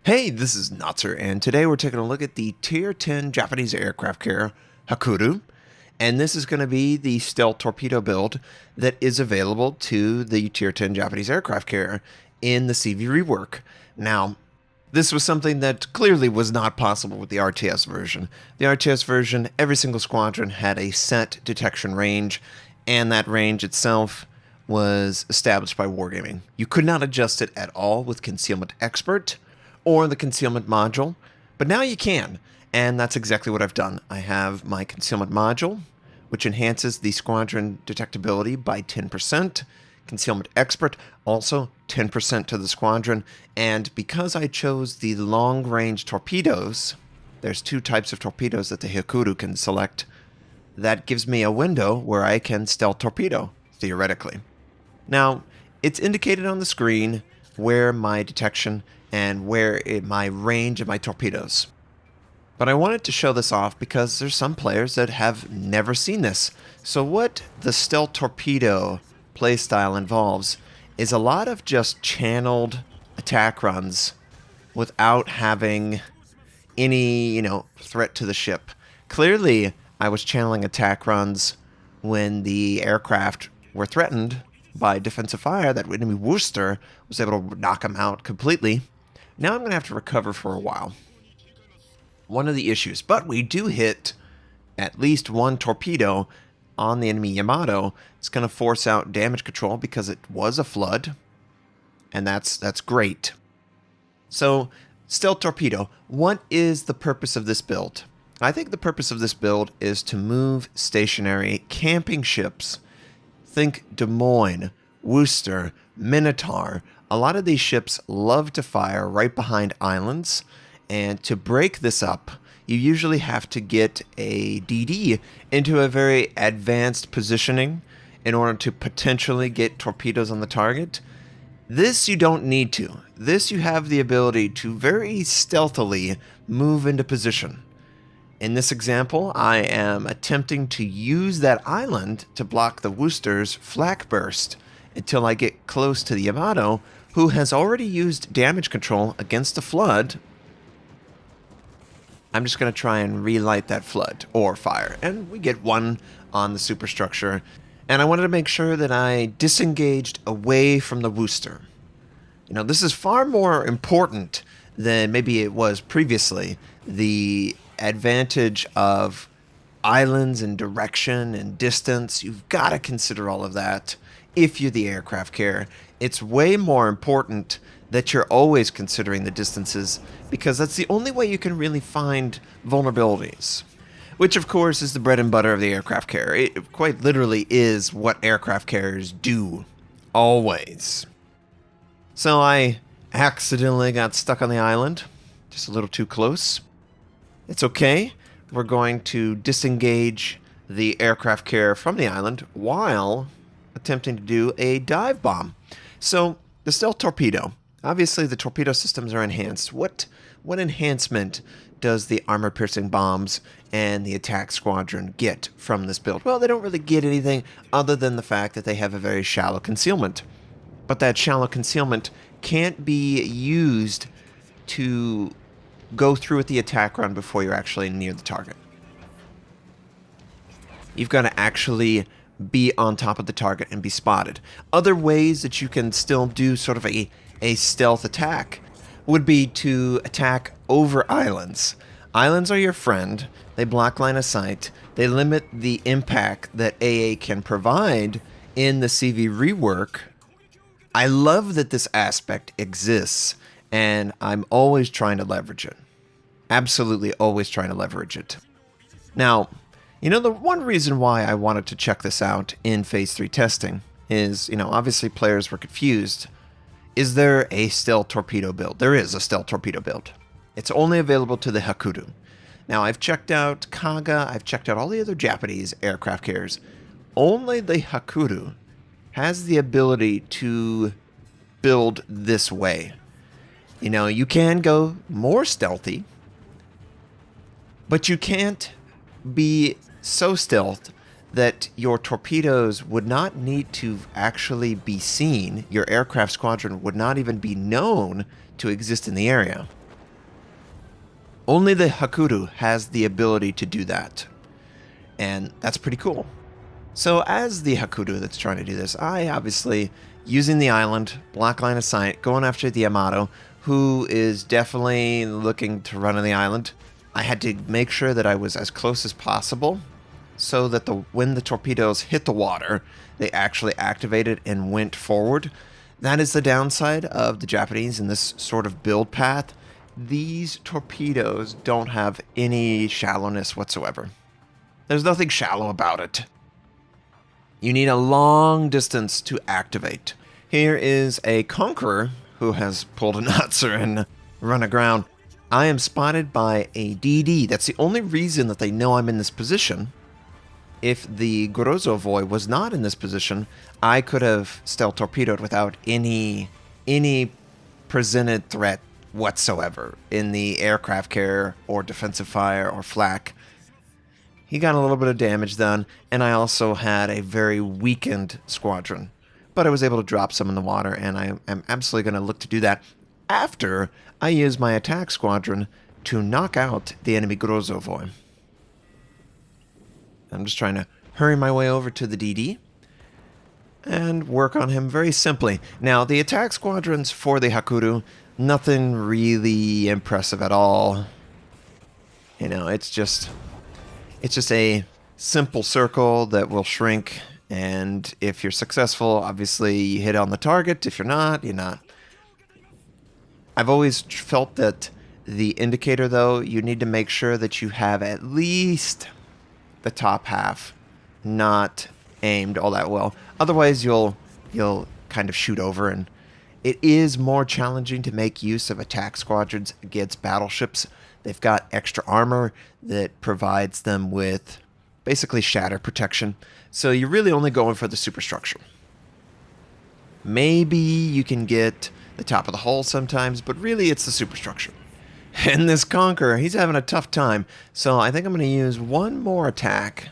Hey, this is Notser, and today we're taking a look at the Tier 10 Japanese aircraft carrier, Hakuryu, and this is going to be the stealth torpedo build that is available to the Tier 10 Japanese aircraft carrier in the CV Rework. Now, this was something that clearly was not possible with the RTS version. The RTS version, every single squadron had a set detection range, and that range itself was established by Wargaming. You could not adjust it at all with Concealment Expert or the concealment module, but now you can, and that's exactly what I've done. I have my concealment module, which enhances the squadron detectability by 10%, concealment expert also 10% to the squadron, and because I chose the long-range torpedoes, there's two types of torpedoes that the Hakuryu can select, that gives me a window where I can stealth torpedo, theoretically. Now, it's indicated on the screen where my detection and where my range of my torpedoes. But I wanted to show this off because there's some players that have never seen this. So what the stealth torpedo playstyle involves is a lot of just channeled attack runs without having any, threat to the ship. Clearly, I was channeling attack runs when the aircraft were threatened by defensive fire. That enemy Worcester was able to knock them out completely. Now I'm going to have to recover for a while. One of the issues, but we do hit at least one torpedo on the enemy Yamato. It's going to force out damage control because it was a flood, and that's great. So, stealth torpedo, what is the purpose of this build? I think the purpose of this build is to move stationary camping ships. Think Des Moines, Worcester, Minotaur. A lot of these ships love to fire right behind islands, and to break this up, you usually have to get a DD into a very advanced positioning in order to potentially get torpedoes on the target. This you don't need to. This you have the ability to very stealthily move into position. In this example, I am attempting to use that island to block the Worcester's flak burst until I get close to the Yamato, who has already used damage control against the flood. I'm just going to try and relight that flood, or fire, and we get one on the superstructure. And I wanted to make sure that I disengaged away from the Worcester. This is far more important than maybe it was previously. The advantage of islands and direction and distance, you've got to consider all of that if you're the aircraft carrier. It's way more important that you're always considering the distances, because that's the only way you can really find vulnerabilities. Which, of course, is the bread and butter of the aircraft carrier. It quite literally is what aircraft carriers do. Always. So I accidentally got stuck on the island. Just a little too close. It's okay. We're going to disengage the aircraft carrier from the island while attempting to do a dive bomb. So, the stealth torpedo. Obviously, the torpedo systems are enhanced. What enhancement does the armor-piercing bombs and the attack squadron get from this build? Well, they don't really get anything other than the fact that they have a very shallow concealment. But that shallow concealment can't be used to go through with the attack run before you're actually near the target. You've got to actually be on top of the target and be spotted. Other ways that you can still do sort of a stealth attack would be to attack over islands. Islands are your friend. They block line of sight. They limit the impact that AA can provide in the CV rework. I love that this aspect exists, and I'm always trying to leverage it. Absolutely always trying to leverage it. Now, the one reason why I wanted to check this out in Phase 3 testing is, obviously players were confused. Is there a stealth torpedo build? There is a stealth torpedo build. It's only available to the Hakuryu. Now, I've checked out Kaga, I've checked out all the other Japanese aircraft carriers. Only the Hakuryu has the ability to build this way. You can go more stealthy, but you can't be so stealth that your torpedoes would not need to actually be seen. Your aircraft squadron would not even be known to exist in the area. Only the Hakuryu has the ability to do that. And that's pretty cool. So as the Hakuryu that's trying to do this, I obviously, using the island, block line of sight, going after the Yamato, who is definitely looking to run on the island. I had to make sure that I was as close as possible so that when the torpedoes hit the water, they actually activated and went forward. That is the downside of the Japanese in this sort of build path. These torpedoes don't have any shallowness whatsoever. There's nothing shallow about it. You need a long distance to activate. Here is a Conqueror who has pulled a Notser and run aground. I am spotted by a DD. That's the only reason that they know I'm in this position. If the Grozovoi was not in this position, I could have stealth torpedoed without any presented threat whatsoever in the aircraft carrier or defensive fire or flak. He got a little bit of damage done, and I also had a very weakened squadron. But I was able to drop some in the water, and I am absolutely going to look to do that after I use my attack squadron to knock out the enemy Grozovoi. I'm just trying to hurry my way over to the DD and work on him very simply. Now, the attack squadrons for the Hakuryu, nothing really impressive at all. You know, it's just a simple circle that will shrink, and if you're successful, obviously you hit on the target. If you're not, you're not. I've always felt that the indicator, though, you need to make sure that you have at least the top half not aimed all that well. Otherwise, you'll kind of shoot over, and it is more challenging to make use of attack squadrons against battleships. They've got extra armor that provides them with basically shatter protection. So you're really only going for the superstructure. Maybe you can get the top of the hull sometimes, but really it's the superstructure. And this Conqueror, he's having a tough time. So I think I'm going to use one more attack.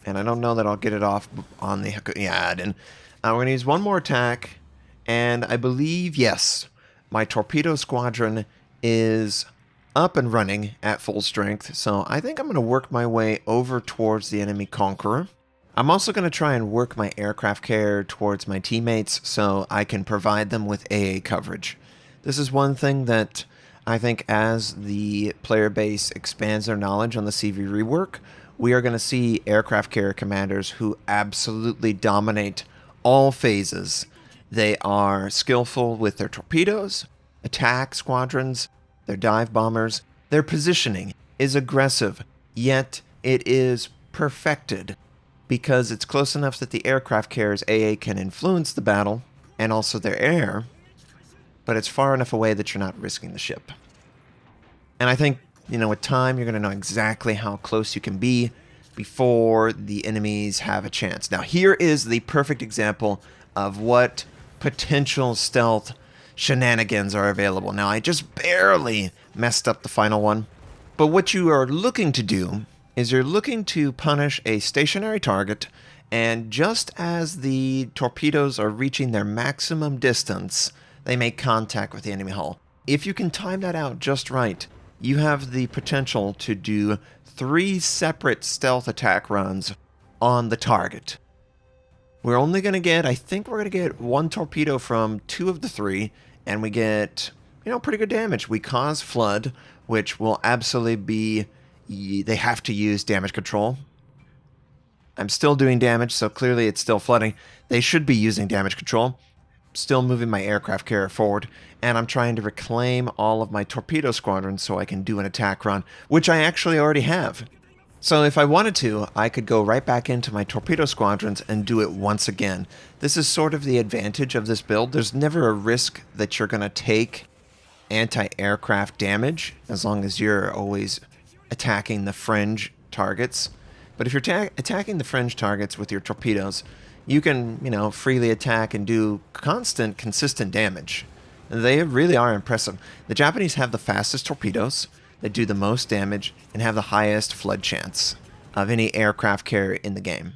And I don't know that I'll get it off on the... Yeah, I didn't. We're going to use one more attack. And I believe, yes, my torpedo squadron is up and running at full strength. So I think I'm going to work my way over towards the enemy Conqueror. I'm also going to try and work my aircraft carrier towards my teammates so I can provide them with AA coverage. This is one thing that I think as the player base expands their knowledge on the CV Rework, we are going to see aircraft carrier commanders who absolutely dominate all phases. They are skillful with their torpedoes, attack squadrons, their dive bombers. Their positioning is aggressive, yet it is perfected because it's close enough that the aircraft carrier's AA can influence the battle and also their air, but it's far enough away that you're not risking the ship. And I think, you know, with time, you're going to know exactly how close you can be before the enemies have a chance. Now, here is the perfect example of what potential stealth shenanigans are available. Now, I just barely messed up the final one, but what you are looking to do is you're looking to punish a stationary target, and just as the torpedoes are reaching their maximum distance, they make contact with the enemy hull. If you can time that out just right, you have the potential to do 3 separate stealth attack runs on the target. We're only going to get, I think we're going to get 1 torpedo from 2 of the 3, and we get, you know, pretty good damage. We cause flood, which will absolutely be, they have to use damage control. I'm still doing damage, so clearly it's still flooding. They should be using damage control. Still moving my aircraft carrier forward, and I'm trying to reclaim all of my torpedo squadrons so I can do an attack run, which I actually already have. So if I wanted to, I could go right back into my torpedo squadrons and do it once again. This is sort of the advantage of this build. There's never a risk that you're going to take anti-aircraft damage, as long as you're always attacking the fringe targets. But if you're attacking the fringe targets with your torpedoes, you can, you know, freely attack and do constant, consistent damage. They really are impressive. The Japanese have the fastest torpedoes, that do the most damage, and have the highest flood chance of any aircraft carrier in the game.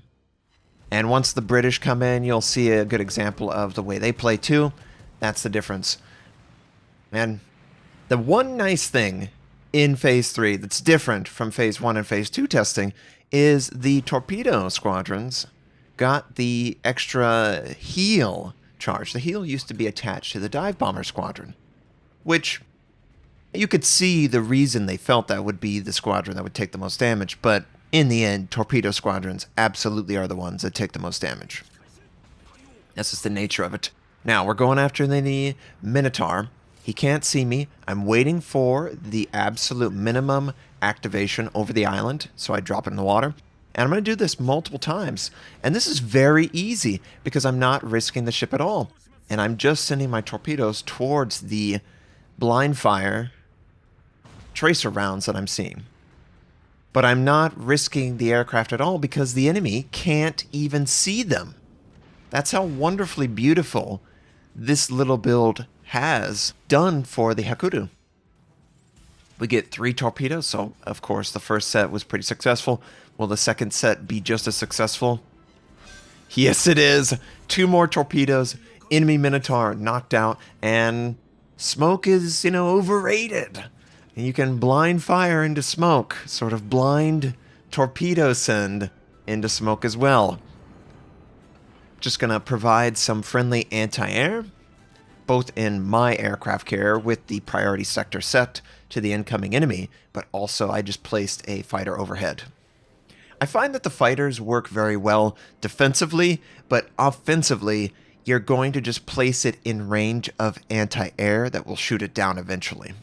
And once the British come in, you'll see a good example of the way they play too. That's the difference. And the one nice thing in Phase 3 that's different from Phase 1 and Phase 2 testing is the torpedo squadrons got the extra heal charge. The heal used to be attached to the dive bomber squadron, which you could see the reason they felt that would be the squadron that would take the most damage, but in the end, torpedo squadrons absolutely are the ones that take the most damage. That's just the nature of it. Now, we're going after the Minotaur. He can't see me. I'm waiting for the absolute minimum activation over the island, so I drop it in the water. And I'm going to do this multiple times. And this is very easy because I'm not risking the ship at all. And I'm just sending my torpedoes towards the blind fire tracer rounds that I'm seeing. But I'm not risking the aircraft at all because the enemy can't even see them. That's how wonderfully beautiful this little build has done for the Hakuryu. We get 3 torpedoes, so of course the first set was pretty successful. Will the second set be just as successful? Yes, it is. 2 more torpedoes, enemy Minotaur knocked out, and smoke is, overrated. And you can blind fire into smoke, sort of blind torpedo send into smoke as well. Just gonna provide some friendly anti-air, both in my aircraft carrier with the priority sector set to the incoming enemy, but also I just placed a fighter overhead. I find that the fighters work very well defensively, but offensively, you're going to just place it in range of anti-air that will shoot it down eventually.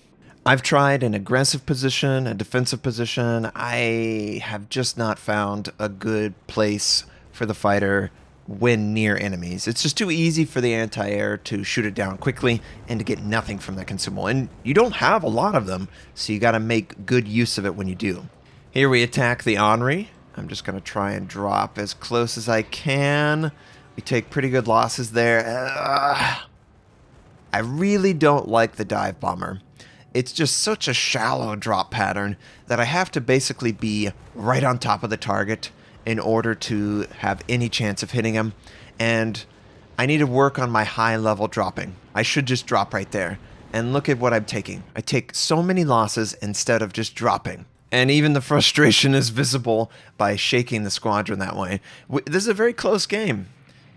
I've tried an aggressive position, a defensive position. I have just not found a good place for the fighter when near enemies. It's just too easy for the anti-air to shoot it down quickly and to get nothing from that consumable. And you don't have a lot of them, so you got to make good use of it when you do. Here we attack the Henri. I'm just going to try and drop as close as I can. We take pretty good losses there. I really don't like the dive bomber. It's just such a shallow drop pattern that I have to basically be right on top of the target in order to have any chance of hitting him. And I need to work on my high level dropping. I should just drop right there. And look at what I'm taking. I take so many losses instead of just dropping. And even the frustration is visible by shaking the squadron that way. This is a very close game.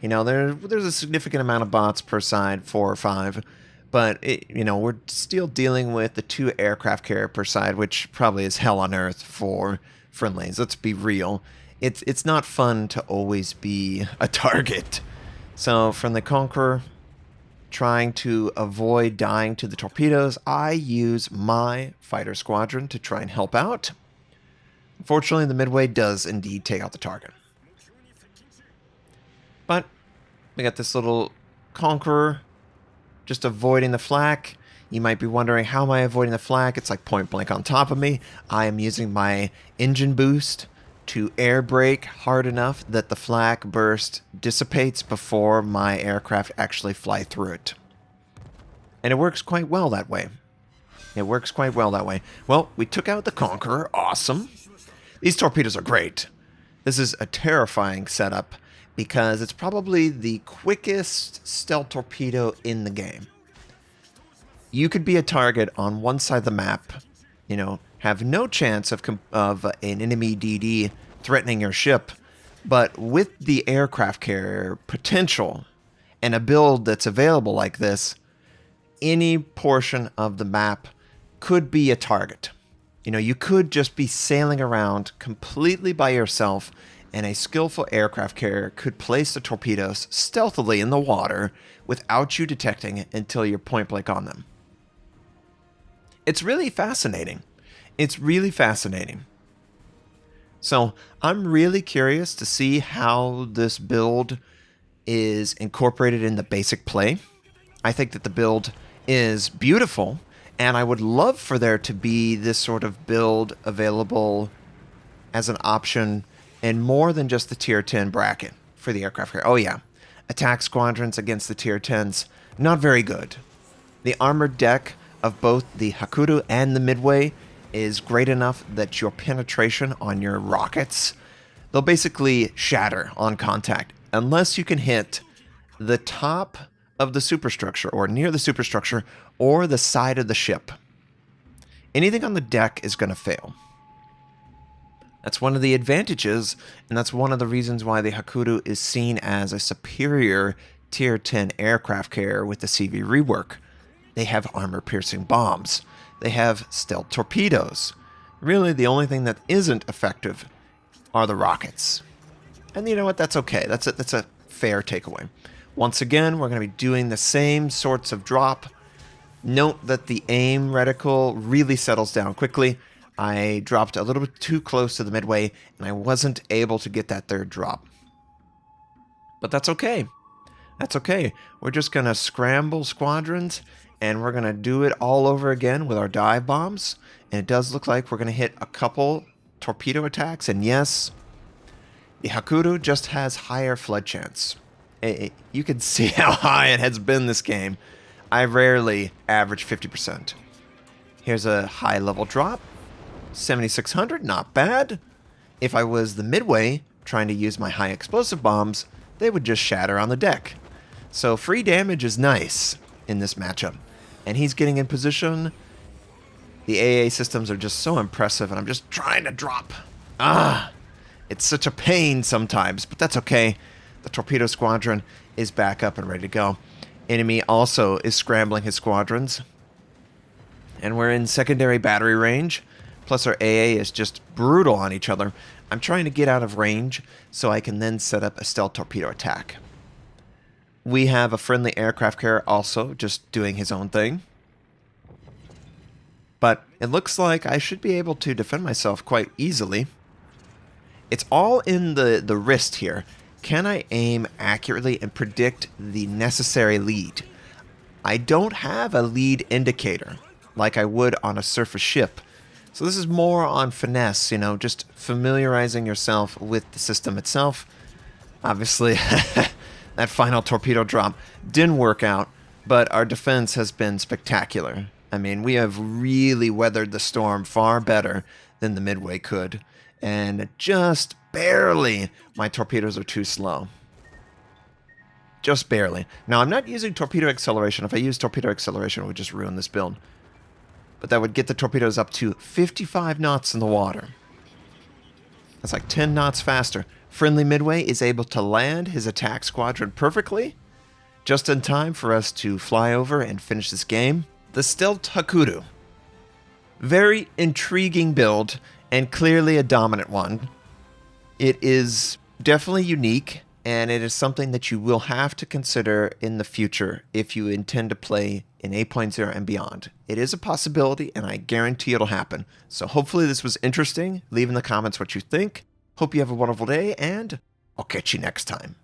There's a significant amount of bots per side, 4 or 5. But, we're still dealing with the 2 aircraft carrier per side, which probably is hell on earth for friendlies. Let's be real. It's not fun to always be a target. So, from the Conqueror, trying to avoid dying to the torpedoes, I use my fighter squadron to try and help out. Unfortunately, the Midway does indeed take out the target. But we got this little Conqueror just avoiding the flak. You might be wondering, how am I avoiding the flak? It's like point blank on top of me. I am using my engine boost to air brake hard enough that the flak burst dissipates before my aircraft actually fly through it. And it works quite well that way. Well, we took out the Conqueror. Awesome. These torpedoes are great. This is a terrifying setup because it's probably the quickest stealth torpedo in the game. You could be a target on one side of the map, have no chance of an enemy DD threatening your ship, but with the aircraft carrier potential and a build that's available like this, any portion of the map could be a target. You could just be sailing around completely by yourself, and a skillful aircraft carrier could place the torpedoes stealthily in the water without you detecting it until you're point blank on them. It's really fascinating. So I'm really curious to see how this build is incorporated in the basic play. I think that the build is beautiful, and I would love for there to be this sort of build available as an option in more than just the tier 10 bracket for the aircraft carrier. Oh yeah, attack squadrons against the tier 10s, not very good. The armored deck of both the Hakuryu and the Midway is great enough that your penetration on your rockets, they'll basically shatter on contact unless you can hit the top of the superstructure or near the superstructure or the side of the ship. anything on the deck is going to fail. That's one of the advantages, and that's one of the reasons why the Hakuryu is seen as a superior Tier 10 aircraft carrier with the CV Rework. They have armor-piercing bombs. They have stealth torpedoes. Really, the only thing that isn't effective are the rockets. And you know what? That's okay. That's a fair takeaway. Once again, we're going to be doing the same sorts of drop. Note that the aim reticle really settles down quickly. I dropped a little bit too close to the midway, and I wasn't able to get that third drop. But that's okay. That's okay. We're just going to scramble squadrons, and we're going to do it all over again with our dive bombs. And it does look like we're going to hit a couple torpedo attacks, and yes, the Hakuryu just has higher flood chance. You can see how high it has been this game. I rarely average 50%. Here's a high-level drop. 7,600, not bad. If I was the midway trying to use my high explosive bombs, they would just shatter on the deck. So free damage is nice in this matchup. And he's getting in position. The AA systems are just so impressive, and I'm just trying to drop. It's such a pain sometimes, but that's okay. The torpedo squadron is back up and ready to go. Enemy also is scrambling his squadrons. And we're in secondary battery range. Plus our AA is just brutal on each other. I'm trying to get out of range so I can then set up a stealth torpedo attack. We have a friendly aircraft carrier also just doing his own thing. But it looks like I should be able to defend myself quite easily. It's all in the wrist here. Can I aim accurately and predict the necessary lead? I don't have a lead indicator like I would on a surface ship. So this is more on finesse, just familiarizing yourself with the system itself. Obviously, that final torpedo drop didn't work out, but our defense has been spectacular. I mean, we have really weathered the storm far better than the midway could. And just barely, my torpedoes are too slow. Just barely. Now, I'm not using torpedo acceleration. If I use torpedo acceleration, it would just ruin this build. But that would get the torpedoes up to 55 knots in the water. That's like 10 knots faster. Friendly midway is able to land his attack squadron perfectly, just in time for us to fly over and finish this game. The Stealth Hakuryu. Very intriguing build, and clearly a dominant one. It is definitely unique, and it is something that you will have to consider in the future if you intend to play in 8.0 and beyond. It is a possibility, and I guarantee it'll happen. So hopefully this was interesting. Leave in the comments what you think. Hope you have a wonderful day, and I'll catch you next time.